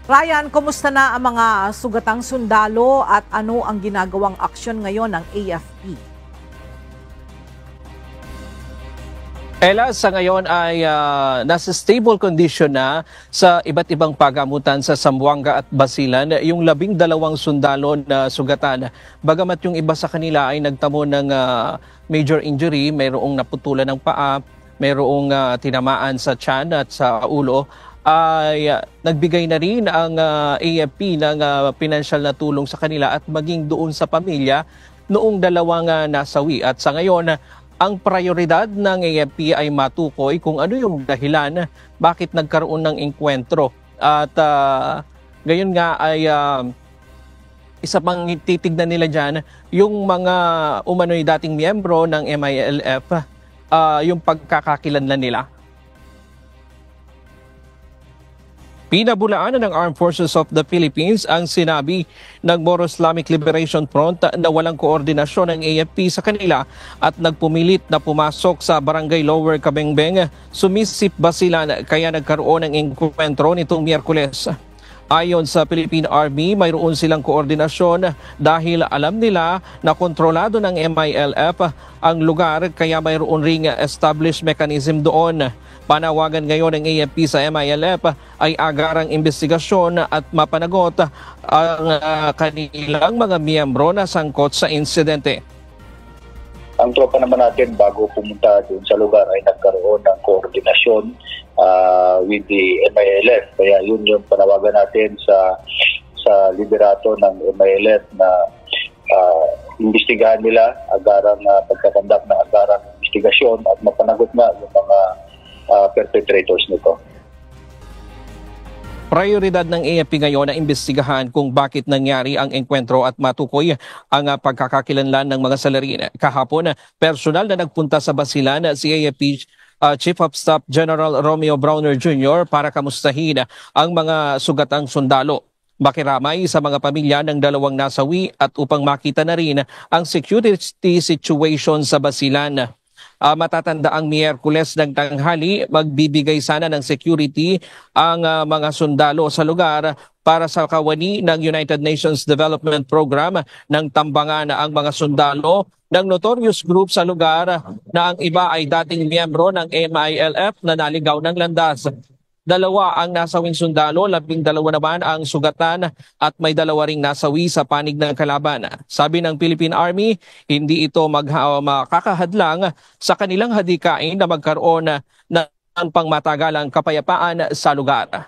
Ryan, kumusta na ang mga sugatang sundalo at ano ang ginagawang aksyon ngayon ng AFP? Ella, sa ngayon ay nasa stable condition na sa iba't ibang pagamutan sa Zamboanga at Basilan yung 12 sundalo na sugatan. Bagamat yung iba sa kanila ay nagtamo ng major injury, mayroong naputulan ng paa, mayroong tinamaan sa tiyan at sa ulo, ay nagbigay na rin ang AFP ng pinansyal na tulong sa kanila at maging doon sa pamilya noong dalawang nasawi. At sa ngayon, ang prioridad ng AFP ay matukoy kung ano yung dahilan bakit nagkaroon ng engkwentro. At gayon nga ay isa pang titignan nila dyan yung mga umano'y dating miyembro ng MILF, yung pagkakakilanlan nila. Pinabulaan ng Armed Forces of the Philippines ang sinabi ng Moro Islamic Liberation Front na walang koordinasyon ng AFP sa kanila at nagpumilit na pumasok sa Barangay Lower Cabengbeng, Sumisip, Basilan kaya nagkaroon ng engkwentro nitong Miyerkules. Ayon sa Philippine Army, mayroon silang koordinasyon dahil alam nila na kontrolado ng MILF ang lugar kaya mayroon ring established mechanism doon. Panawagan ngayon ng AFP sa MILF ay agarang investigasyon at mapanagot ang kanilang mga miyembro na sangkot sa insidente. Ang tropa naman natin bago pumunta doon sa lugar ay nagkaroon ng koordinasyon with the MILF. Kaya yun yung panawagan natin sa liderato ng MILF na imbestigahan nila agarang pagkakandak na agarang investigasyon at mapanagot nga yung mga perpetrators nito. Prioridad ng AFP ngayon na imbestigahan kung bakit nangyari ang engkwentro at matukoy ang pagkakakilanlan ng mga salarin. Kahapon, personal na nagpunta sa Basilan si AFP Chief of Staff General Romeo Browner Jr. para kamustahin ang mga sugatang sundalo. Makiramay sa mga pamilya ng dalawang nasawi at upang makita na rin ang security situation sa Basilan. Matatanda ang Miyerkules ng tanghali, magbibigay sana ng security ang mga sundalo sa lugar para sa kawani ng United Nations Development Program ng tambangan ang mga sundalo ng notorious group sa lugar na ang iba ay dating miyembro ng MILF na naligaw ng landas. 2 ang nasawing sundalo, 12 naman ang sugatan at may 2 ring nasawi sa panig ng kalaban. Sabi ng Philippine Army, hindi ito makakahadlang sa kanilang hadikain na magkaroon ng pangmatagalang kapayapaan sa lugar.